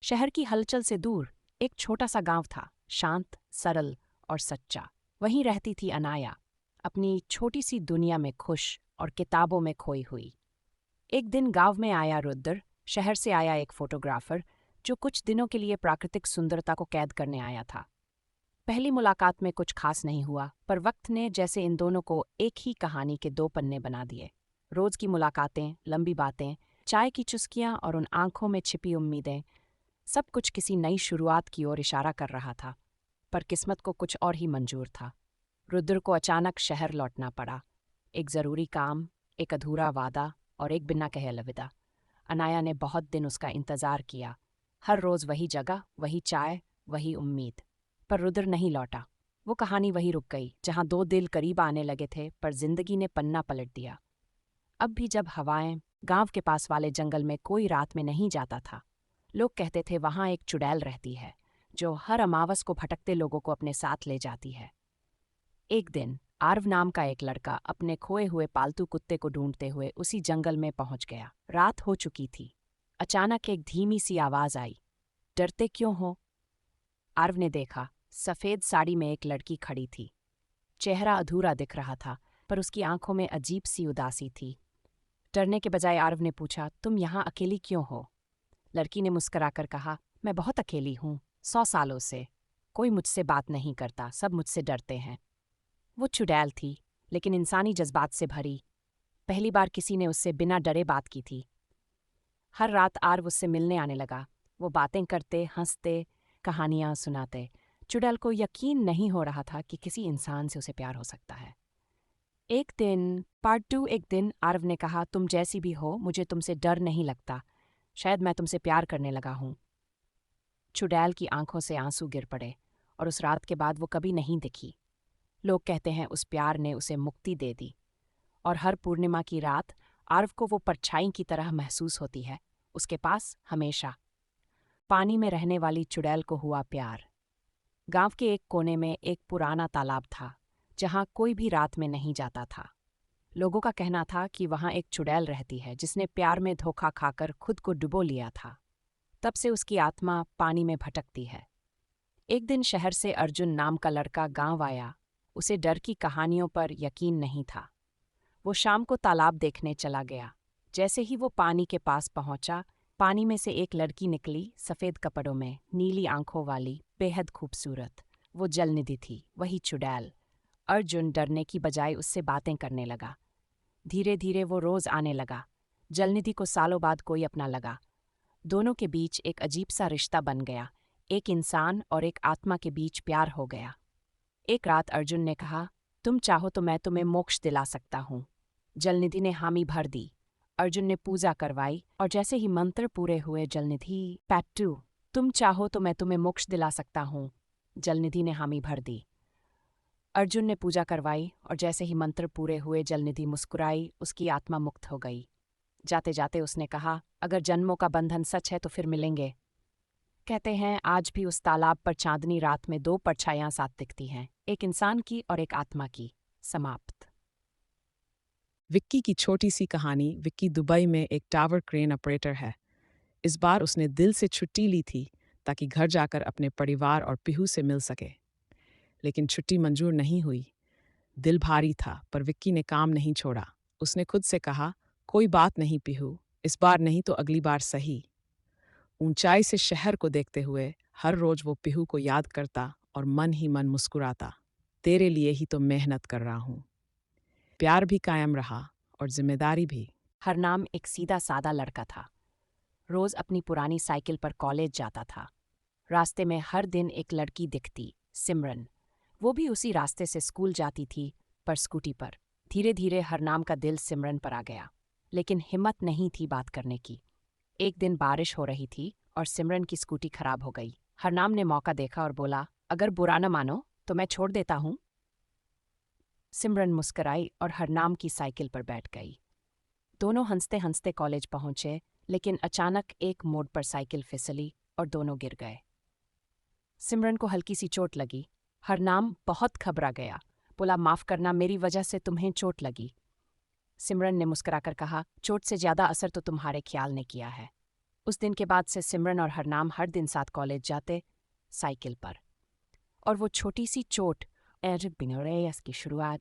शहर की हलचल से दूर एक छोटा सा गांव था, शांत, सरल और सच्चा। वहीं रहती थी अनाया, अपनी छोटी सी दुनिया में खुश और किताबों में खोई हुई। एक दिन गांव में आया रुद्र, शहर से आया एक फोटोग्राफर जो कुछ दिनों के लिए प्राकृतिक सुंदरता को कैद करने आया था। पहली मुलाकात में कुछ खास नहीं हुआ, पर वक्त ने जैसे इन दोनों को एक ही कहानी के दो पन्ने बना दिए। रोज की मुलाकातें, लंबी बातें, चाय की चुस्कियां और उन आंखों में छिपी उम्मीदें, सब कुछ किसी नई शुरुआत की ओर इशारा कर रहा था। पर किस्मत को कुछ और ही मंजूर था। रुद्र को अचानक शहर लौटना पड़ा। एक जरूरी काम, एक अधूरा वादा और एक बिना कहे अलविदा। अनाया ने बहुत दिन उसका इंतजार किया। हर रोज वही जगह, वही चाय, वही उम्मीद। पर रुद्र नहीं लौटा। वो कहानी वहीं रुक गई, जहां दो दिल करीब आने लगे थे, पर जिंदगी ने पन्ना पलट दिया। अब भी जब हवाएं गांव के पास वाले जंगल में कोई रात में नहीं जाता था, लोग कहते थे वहां एक चुड़ैल रहती है जो हर अमावस को भटकते लोगों को अपने साथ ले जाती है। एक दिन आर्व नाम का एक लड़का अपने खोए हुए पालतू कुत्ते को ढूंढते हुए उसी जंगल में पहुंच गया। रात हो चुकी थी। अचानक एक धीमी सी आवाज आई, डरते क्यों हो? आर्व ने देखा, सफेद साड़ी में एक लड़की खड़ी थी। चेहरा अधूरा दिख रहा था, पर उसकी आंखों में अजीब सी उदासी थी। डरने के बजाय आर्व ने पूछा, तुम यहाँ अकेली क्यों हो? लड़की ने मुस्कुराकर कहा, मैं बहुत अकेली हूँ, 100 सालों से। कोई मुझसे बात नहीं करता, सब मुझसे डरते हैं। वो चुड़ैल थी, लेकिन इंसानी जज्बात से भरी। पहली बार किसी ने उससे बिना डरे बात की थी। हर रात आर्व उससे मिलने आने लगा। वो बातें करते, हंसते, कहानियां सुनाते। चुड़ैल को यकीन नहीं हो रहा था कि किसी इंसान से उसे प्यार हो सकता है। एक दिन पार्ट 2 एक दिन आर्व ने कहा, तुम जैसी भी हो, मुझे तुमसे डर नहीं लगता। शायद मैं तुमसे प्यार करने लगा हूं। चुड़ैल की आंखों से आंसू गिर पड़े, और उस रात के बाद वो कभी नहीं दिखी। लोग कहते हैं उस प्यार ने उसे मुक्ति दे दी। और हर पूर्णिमा की रात आर्व को वो परछाई की तरह महसूस होती है, उसके पास हमेशा। पानी में रहने वाली चुड़ैल को हुआ प्यार। गांव के एक कोने में एक पुराना तालाब था, जहां कोई भी रात में नहीं जाता था। लोगों का कहना था कि वहां एक चुड़ैल रहती है जिसने प्यार में धोखा खाकर खुद को डुबो लिया था। तब से उसकी आत्मा पानी में भटकती है। एक दिन शहर से अर्जुन नाम का लड़का गांव आया। उसे डर की कहानियों पर यकीन नहीं था। वो शाम को तालाब देखने चला गया। जैसे ही वो पानी के पास पहुंचा, पानी में से एक लड़की निकली, सफ़ेद कपड़ों में, नीली आंखों वाली, बेहद खूबसूरत। वो जलनिधि थी, वही चुड़ैल। अर्जुन डरने की बजाय उससे बातें करने लगा। धीरे धीरे वो रोज आने लगा। जलनिधि को सालों बाद कोई अपना लगा। दोनों के बीच एक अजीब सा रिश्ता बन गया। एक इंसान और एक आत्मा के बीच प्यार हो गया। एक रात अर्जुन ने कहा, तुम चाहो तो मैं तुम्हें मोक्ष दिला सकता हूँ। जलनिधि ने हामी भर दी। अर्जुन ने पूजा करवाई, और जैसे ही मंत्र पूरे हुए, जलनिधि पैट्टू, तुम चाहो तो मैं तुम्हें मोक्ष दिला सकता हूँ। जलनिधि ने हामी भर दी। अर्जुन ने पूजा करवाई, और जैसे ही मंत्र पूरे हुए, जलनिधि मुस्कुराई, उसकी आत्मा मुक्त हो गई। जाते जाते उसने कहा, अगर जन्मों का बंधन सच है तो फिर मिलेंगे। कहते हैं आज भी उस तालाब पर चांदनी रात में दो परछाइयां साथ दिखती हैं, एक इंसान की और एक आत्मा की। समाप्त। विक्की की छोटी सी कहानी। विक्की दुबई में एक टावर क्रेन ऑपरेटर है। इस बार उसने दिल से छुट्टी ली थी ताकि घर जाकर अपने परिवार और पिहू से मिल सके। लेकिन छुट्टी मंजूर नहीं हुई। दिल भारी था, पर विक्की ने काम नहीं छोड़ा। उसने खुद से कहा, कोई बात नहीं पिहू, इस बार नहीं तो अगली बार सही। ऊंचाई से शहर को देखते हुए हर रोज वो पिहू को याद करता और मन ही मन मुस्कुराता। तेरे लिए ही तो मेहनत कर रहा हूँ। प्यार भी कायम रहा और जिम्मेदारी भी। हरनाम एक सीधा सादा लड़का था। रोज अपनी पुरानी साइकिल पर कॉलेज जाता था। रास्ते में हर दिन एक लड़की दिखती, सिमरन। वो भी उसी रास्ते से स्कूल जाती थी, पर स्कूटी पर। धीरे धीरे हरनाम का दिल सिमरन पर आ गया, लेकिन हिम्मत नहीं थी बात करने की। एक दिन बारिश हो रही थी और सिमरन की स्कूटी खराब हो गई। हरनाम ने मौका देखा और बोला, अगर बुरा न मानो तो मैं छोड़ देता हूँ। सिमरन मुस्कुराई और हरनाम की साइकिल पर बैठ गई। दोनों हंसते हंसते कॉलेज पहुंचे, लेकिन अचानक एक मोड़ पर साइकिल फिसली और दोनों गिर गए। सिमरन को हल्की सी चोट लगी। हरनाम बहुत घबरा गया, बोला, माफ करना, मेरी वजह से तुम्हें चोट लगी। सिमरन ने मुस्कुराकर कहा, चोट से ज्यादा असर तो तुम्हारे ख्याल ने किया है। उस दिन के बाद से सिमरन और हरनाम हर दिन साथ कॉलेज जाते, साइकिल पर। और वो छोटी सी चोट एज की शुरुआत